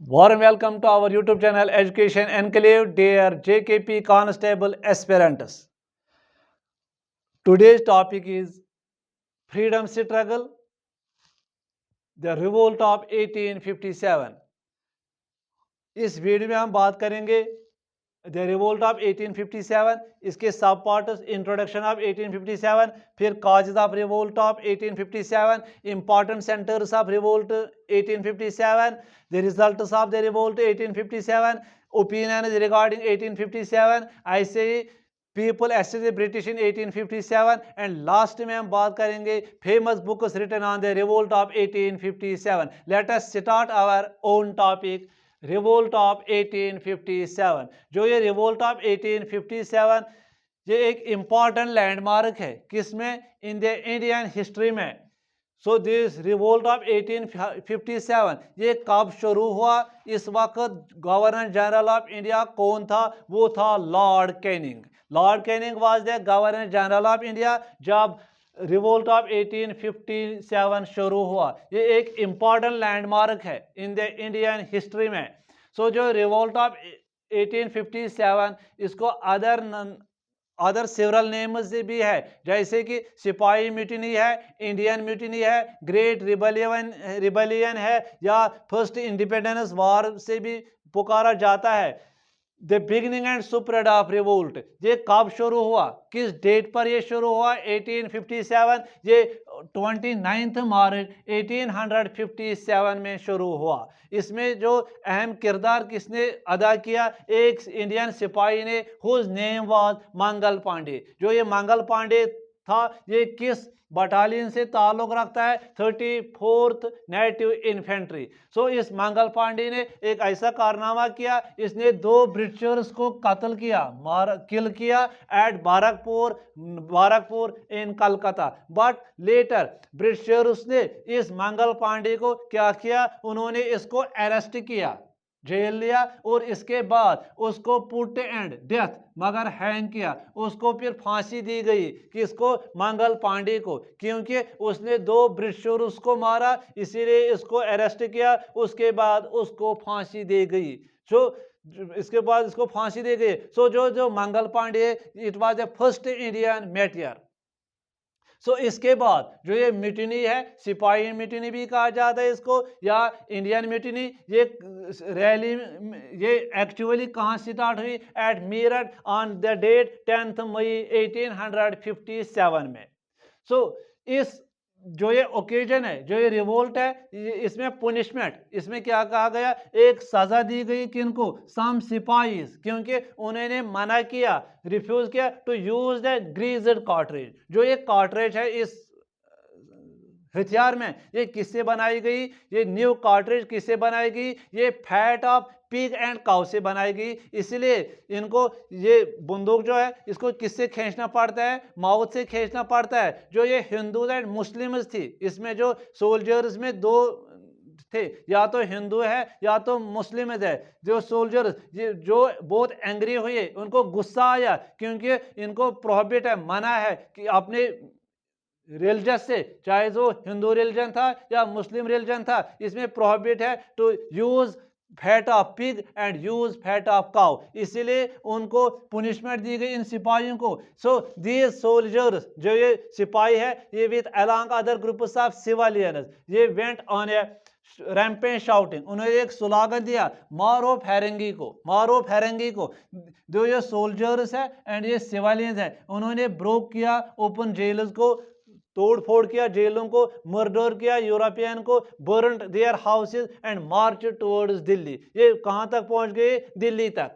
Warm welcome to our YouTube channel Education Enclave, dear JKP Constable aspirants. Today's topic is freedom struggle, the revolt of 1857. इस video में हम बात करेंगे the revolt of 1857, इसके सब parts, introduction of 1857, फिर causes of revolt of 1857, important centres of revolt 1857, the results of the revolt 1857, opinions regarding 1857, ऐसे ही people assess the British in 1857 and last में हम बात करेंगे famous books written on the revolt of 1857. Let us start our own topic, revolt of 1857. जो ये revolt of 1857 ये एक इम्पॉर्टेंट लैंडमार्क है, किसमें? इन द इंडियन हिस्ट्री में. सो दिस रिवोल्ट ऑफ 1857 ये कब शुरू हुआ? इस वक्त गवर्नर जनरल ऑफ इंडिया कौन था? वो था Lord Canning. Lord Canning was the governor general of India जब रिवोल्ट ऑफ 1857 शुरू हुआ. ये एक इम्पॉर्टेंट लैंडमार्क है इन द इंडियन हिस्ट्री में. सो जो रिवोल्ट ऑफ 1857 इसको अदर सेवरल नेम्स से भी है, जैसे कि सिपाही म्यूटिनी है, इंडियन म्यूटिनी है, ग्रेट रिबेलियन है, या फर्स्ट इंडिपेंडेंस वॉर से भी पुकारा जाता है. The beginning and spread of revolt ये कब शुरू हुआ? किस डेट पर ये शुरू हुआ? 1857. ये 29 मार्च 1857 में शुरू हुआ. इसमें जो अहम किरदार किसने अदा किया? एक इंडियन सिपाही ने, whose name was Mangal Pandey. जो ये मंगल पांडे था, ये किस बटालियन से ताल्लुक रखता है? 34th native infantry. सो इस मंगल पांडे ने एक ऐसा कारनामा किया, इसने 2 ब्रिटिशर्स को कत्ल किया, किल किया at Barrackpore in Calcutta. But later Britishers ने इस मंगल पांडे को क्या किया? उन्होंने इसको अरेस्ट किया, जेल लिया, और इसके बाद उसको पुट एंड डेथ मगर हैंग किया. उसको फिर फांसी दी गई, किसको? मंगल पांडे को, क्योंकि उसने 2 ब्रिटिशर्स को मारा, इसीलिए इसको अरेस्ट किया. उसके बाद उसको फांसी दी गई. इसके बाद इसको फांसी दी गई. सो जो Mangal Pandey, it was the first Indian martyr. So इसके बाद जो ये म्यूटिनी है, सिपाही म्यूटिनी भी कहा जाता है इसको, या इंडियन म्यूटिनी, ये रैली, ये एक्चुअली कहाँ स्टार्ट हुई? At Meerut on the date 10 May 1857 में. सो इस जो ये ओकेजन है, जो ये रिवोल्ट है, इसमें पुनिशमेंट, इसमें क्या कहा गया? एक सजा दी गई किनको? सम सिपाही, क्योंकि उन्होंने मना किया, रिफ्यूज किया टू यूज द ग्रीज्ड कार्ट्रिज. जो ये कार्ट्रिज है इस हथियार में, ये किससे बनाई गई? ये न्यू कार्ट्रिज किससे बनाई गई? ये fat of pig and cow से बनाई गई. इसलिए इनको, ये बंदूक जो है, इसको किससे खींचना पड़ता है? माउथ से खींचना पड़ता है. जो ये हिंदूज एंड मुस्लिम्स थी, इसमें जो सोल्जर्स में 2 थे, या तो हिंदू है या तो मुस्लिम है. जो सोल्जर्स जो बहुत एंग्री हुए, उनको गुस्सा आया, क्योंकि इनको प्रोहिबिट है, मना है कि अपने रिलीजस से, चाहे जो हिंदू रिलीजन था या मुस्लिम रिलीजन था, इसमें प्रोहिबिट है to use fat of pig and use fat of cow. इसीलिए उनको पुनिशमेंट दी गई इन सिपाहियों को. सो दीज सोल्जर्स, जो ये सिपाही है, ये with along other groups of civilians, ये went on a rampage shouting. उन्होंने एक स्लोगन दिया, मारो फेरेंगी को, मारो फेरेंगी को. जो ये सोल्जर्स है एंड ये सिविलियंस है, उन्होंने ब्रोक किया ओपन जेल्स को, तोड़ फोड़ किया जेलों को, मर्डर किया यूरोपियन को, burned their houses and March towards Delhi. ये कहां तक पहुंच गए? दिल्ली तक.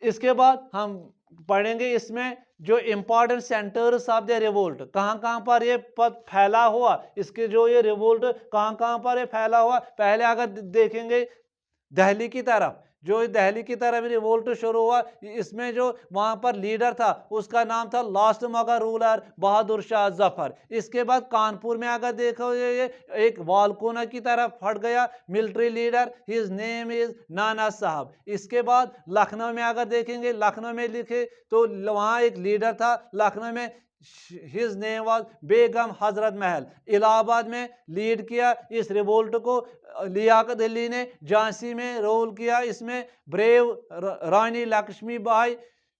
इसके बाद हम पढ़ेंगे इसमें जो important centres of the revolt, कहां कहां पर ये पद फैला हुआ, इसके जो ये रिवोल्ट कहां कहां पर ये फैला हुआ. पहले अगर देखेंगे दिल्ली की तरफ, जो दिल्ली की तरफ रिवोल्ट शुरू हुआ, इसमें जो वहां पर लीडर था, उसका नाम था लास्ट मुगल रूलर बहादुर शाह जफर. इसके बाद कानपुर में अगर देखो, ये एक वालकोना की तरफ फट गया military leader, his name is नाना साहब. इसके बाद लखनऊ में अगर देखेंगे, लखनऊ में लिखे तो वहां एक लीडर था लखनऊ में, his name was Begum Hazrat Mahal. Allahabad में लीड किया इस रिवोल्ट को लियाकत अली ने। झांसी में रोल किया इसमें brave Rani Lakshmi Bai.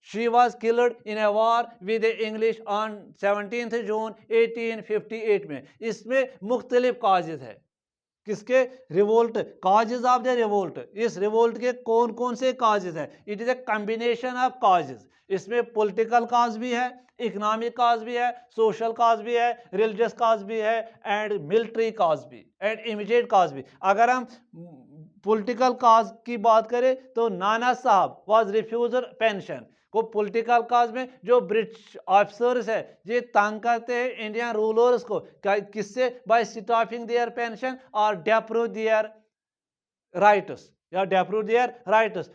She was killed in a war with the English on 17 जून 1858 में। इसमें मुख्तलिफ काजेज है किसके, revolt, causes of the revolt. इस रिवोल्ट के कौन कौन से काजेज है? It is a combination of causes. इसमें पॉलिटिकल काज भी है, इकोनॉमिक काज भी है, सोशल काज भी है, रिलीजियस काज भी है, एंड मिलिट्री काज भी, एंड इमीडिएट काज भी। अगर हम पॉलिटिकल काज की बात करें तो नाना साहब वाज रिफ्यूजर पेंशन को पॉलिटिकल काज में जो ब्रिटिश ऑफिसर्स है ये तंग करते हैं इंडियन रूलर्स को, किससे? बाय स्टॉपिंग देयर पेंशन और डेप्रूव देयर राइट्स, या deprive their rights.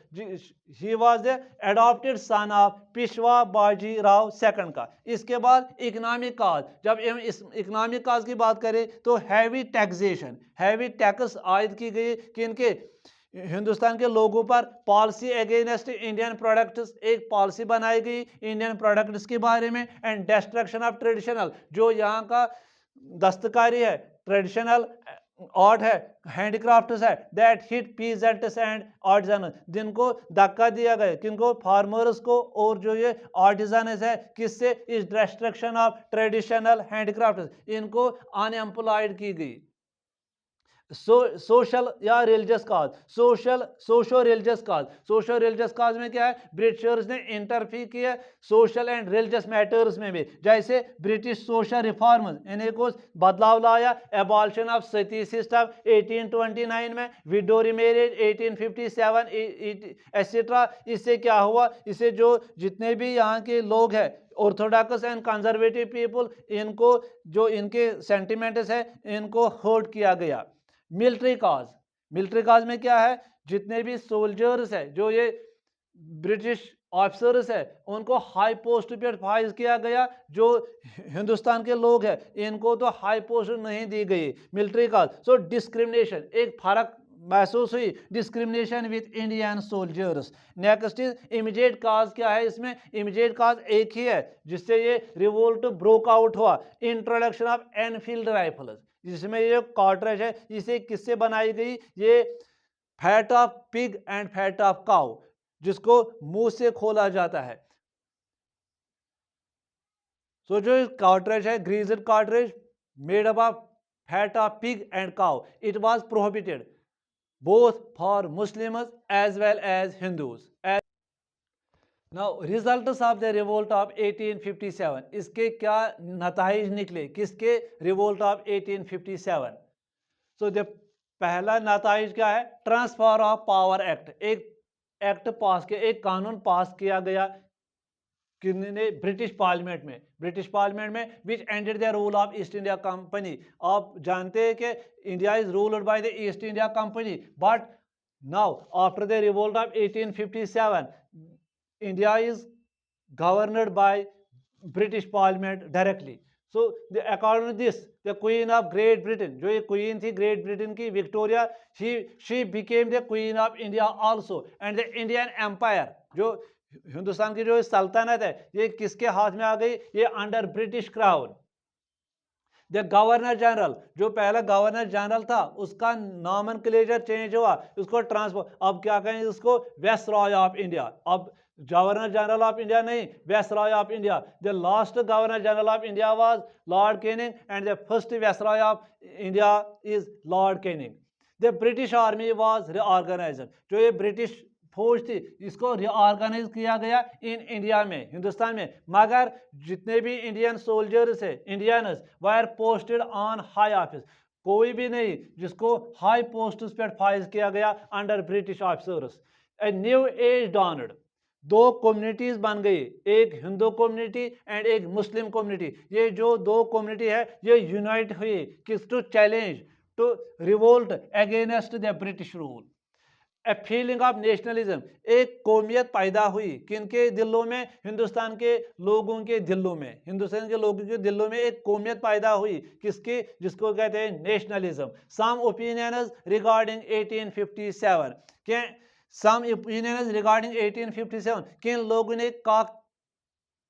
He was the adopted son of Peshwa Baji Rao second का। इसके बाद इकोनॉमिक काज, जब हम इस इकोनॉमिक काज की बात करें तो हैवी टैक्सेशन, हैवी टैक्स आयद की गई किनके? हिंदुस्तान के लोगों पर। पॉलिसी अगेंस्ट इंडियन प्रोडक्ट्स, एक पॉलिसी बनाई गई इंडियन प्रोडक्ट्स के बारे में। एंड डिस्ट्रक्शन ऑफ ट्रेडिशनल, जो यहाँ का दस्तकारी है, ट्रेडिशनल आर्ट है, हैंडीक्राफ्ट्स है, that hit peasants and artisan, जिनको धक्का दिया गया, किनको? फार्मर्स को, और जो ये आर्टिजन है किससे? इस डिस्ट्रक्शन ऑफ ट्रेडिशनल हैंडीक्राफ्ट्स, इनको अनएम्प्लॉयड की गई। सोशल या रिलीजियस काज, सोशो रिलीजियस काज। सोशो रिलीजियस काज में क्या है? ब्रिटिशर्स ने इंटरफीयर किया सोशल एंड रिलीजियस मैटर्स में भी, जैसे ब्रिटिश सोशल रिफॉर्म्स, इन्हें को बदलाव लाया। एबॉलिशन ऑफ सती सिस्टम 1829 में, विडो रिमेरेज 1857 एटसेट्रा। इससे क्या हुआ? इससे जो जितने भी यहाँ के लोग हैं ऑर्थोडॉक्स एंड कंजर्वेटिव पीपल, इनको जो इनके सेंटिमेंट्स है इनको हर्ट किया गया। मिलिट्री काज, मिलिट्री काज में क्या है? जितने भी सोल्जर्स है, जो ये ब्रिटिश ऑफिसर्स है, उनको हाई पोस्ट पे फाइज किया गया। जो हिंदुस्तान के लोग हैं इनको तो हाई पोस्ट नहीं दी गई। मिलिट्री काज, सो डिस्क्रिमिनेशन, एक फर्क महसूस हुई, discrimination with Indian soldiers. Next is immediate cause. क्या है इसमें? इमीडिएट काज एक ही है जिससे ये रिवोल्ट ब्रोक आउट हुआ। इंट्रोडक्शन ऑफ एनफील्ड राइफल्स, जिसमें ये कार्ट्रिज है इसे किससे बनाई गई? ये fat of pig and fat of cow, जिसको मुंह से खोला जाता है। सो जो कार्ट्रिज है, greased cartridge made up of fat of pig and cow, it was prohibited both for Muslims as well as Hindus. Now results of the revolt of 1857, इसके क्या नताइज निकले? किसके? Revolt of 1857। सो द पहला नताइज क्या है? Transfer of power act, एक act pass किया, एक कानून पास किया गया किन्होंने? ब्रिटिश पार्लियामेंट में। ब्रिटिश पार्लियामेंट में which ended the rule of East India company. आप जानते हैं कि India is ruled by the East India company, but now after the revolt of 1857 India is governed by British parliament directly. So according to this the queen of Great Britain, जो ये queen थी Great Britain की, Victoria, she became the queen of India also. And the Indian empire, जो हिंदुस्तान की जो सल्तनत है ये किसके हाथ में आ गई? ये under British crown. The governor general, जो पहला गवर्नर जनरल था उसका नॉमेनक्लेचर चेंज हुआ, उसको ट्रांसफर, अब क्या कहें उसको? Viceroy of India. अब गवर्नर जनरल ऑफ इंडिया नहीं, viceroy of India. The last governor general of India was Lord Canning and the first viceroy of India is Lord Canning. The British army was reorganised, जो ये British फौज थी इसको reorganise किया गया in India में, हिंदुस्तान में। मगर जितने भी इंडियन सोल्जर्स है, Indians, were posted on high office, कोई भी नहीं जिसको हाई पोस्ट पर फाइज किया गया under British officers. A new age dawned, दो कम्युनिटीज बन गई, एक हिंदू कम्युनिटी एंड एक मुस्लिम कम्युनिटी। ये जो दो कम्युनिटी है ये यूनाइट हुई किस? To challenge, to revolt against the British rule. A feeling of nationalism, एक कौमियत पैदा हुई किनके दिलों में? हिंदुस्तान के लोगों के दिलों में। हिंदुस्तान के लोगों के दिलों में एक कौमियत पैदा हुई किसकी? जिसको कहते हैं नेशनलिज्म। सम ओपिनियंस रिगार्डिंग 1857, के सम ओपिनियंस रिगार्डिंग 1857, किन लोगों ने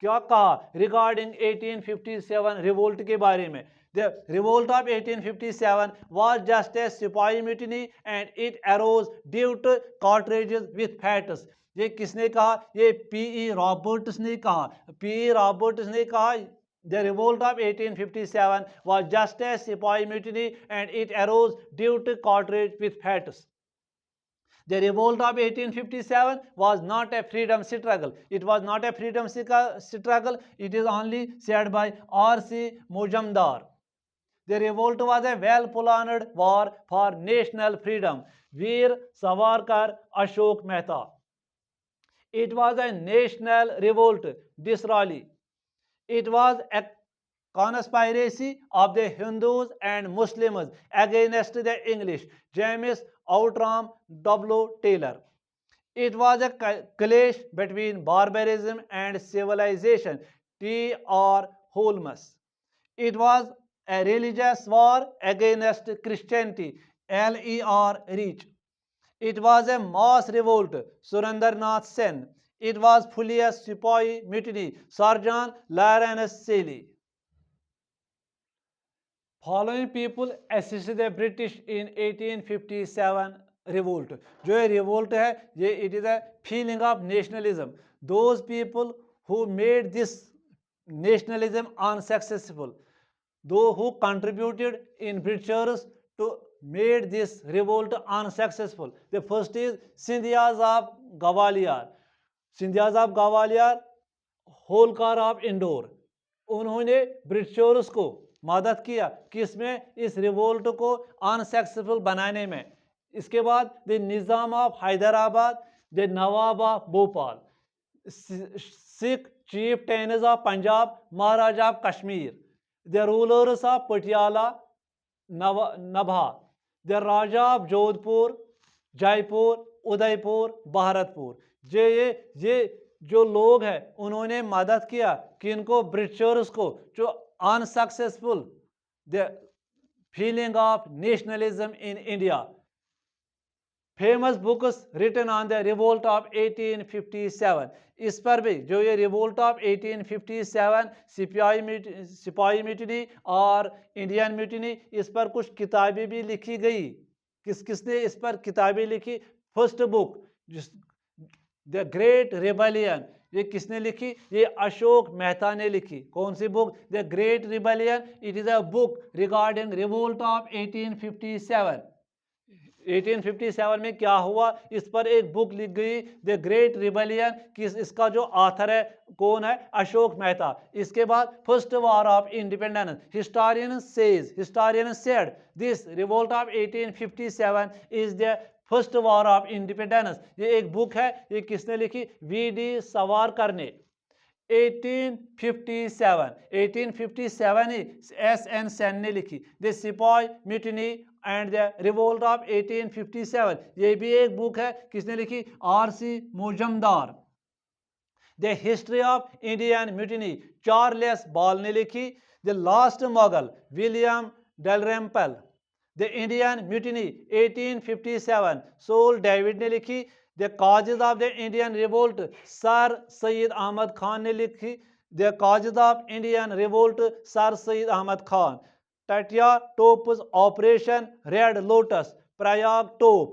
क्या कहा रिगार्डिंग 1857 रिवोल्ट के बारे में? The revolt of 1857 was just a सिपाही mutiny and it arose due to cartridges with fats. ये किसने कहा? ये पी.ई. रॉबर्ट्स ने कहा। पी.ई. रॉबर्ट्स ने कहा The revolt of 1857 was just a सिपाही mutiny and it arose due to cartridge with fats. The revolt of 1857 was not a freedom struggle. It was not a freedom struggle. It is only said by R.C. Mujumdar. The revolt was a well-planned war for national freedom. Veer Savarkar, Ashok Mehta. It was a national revolt, Disraeli. It was a conspiracy of the Hindus and Muslims against the English. James Outram W. Taylor. It was a clash between barbarism and civilization. T. R. Holmes. It was a religious war against Christianity. L. E. R. Reach. It was a mass revolt. Surendranath Sen. It was fully a Sepoy mutiny. Sergeant Lawrence Seeley. Following people assisted the British in 1857 revolt. जो ये revolt है ये it is a feeling of nationalism. Those people who made this nationalism unsuccessful, those who contributed in Britishers to made this revolt unsuccessful. The first is Scindias of Gwalior. Scindias of Gwalior, Holkar of indoor. उन्होंने Britishers को मदद किया किसमें? इस revolt को unsuccessful बनाने में। इसके बाद the Nizam of Hyderabad, the Nawab of Bhopal, Sikh chieftains of Punjab, Maharaja of Kashmir, the rulers of Patiala, Nabha, the Raja of Jodhpur, Jaipur, Udaipur, Bharatpur. ये जो लोग हैं उन्होंने मदद किया कि इनको ब्रिटिशर्स को जो unsuccessful the feeling of nationalism in India. Famous books written on the revolt of 1857। इस पर भी जो ये रिवोल्ट ऑफ 1857 सिपाही म्यूटिनी और इंडियन म्यूटिनी, इस पर कुछ किताबें भी लिखी गई। किसने इस पर किताबें लिखी? First book the great rebellion, ये किसने लिखी? ये अशोक मेहता ने लिखी। कौन सी book? The great rebellion. It is a book regarding revolt of 1857। 1857 में क्या हुआ इस पर एक बुक लिख गई, द ग्रेट रिबेलियन। इसका जो ऑथर है कौन है? अशोक मेहता। इसके बाद first war of independence, historian said this revolt of 1857 is the first war of independence. ये एक बुक है, ये किसने लिखी? वी.डी. सावरकर ने। 1857 ही S.N. सेन ने लिखी। The sipahi mutiny and the revolt of 1857, ये भी एक बुक है, किसने लिखी? R.C. Majumdar. The history of Indian mutiny, Charles Ball ने लिखी। The last Mughal, William Dalrymple. The Indian mutiny 1857, Saul David ने लिखी। The causes of the Indian revolt, sir Syed Ahmad Khan ने लिखी। The causes of Indian revolt, sir Syed Ahmad Khan. Tatya Tope's operation red lotus, Prayag Tope.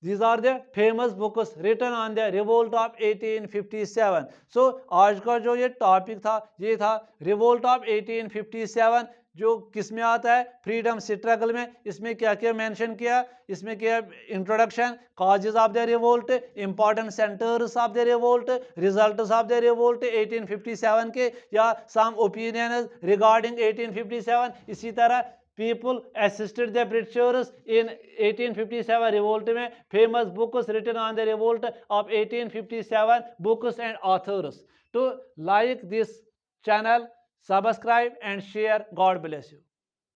These are the famous books written on the revolt of 1857. So आज का जो ये topic था ये था रिवोल्ट ऑफ 1857, जो किस में आता है? फ्रीडम स्ट्रगल में। इसमें क्या क्या मेंशन किया? इसमें क्या? Introduction, causes of the revolt, important centres of the revolt, results of the revolt 1857 के, या सम ओपिनियंस रिगार्डिंग 1857। इसी तरह people assisted the Britishers in 1857 revolt में, famous books written on the revolt of 1857, books and authors. To like this channel, subscribe and share. God bless you.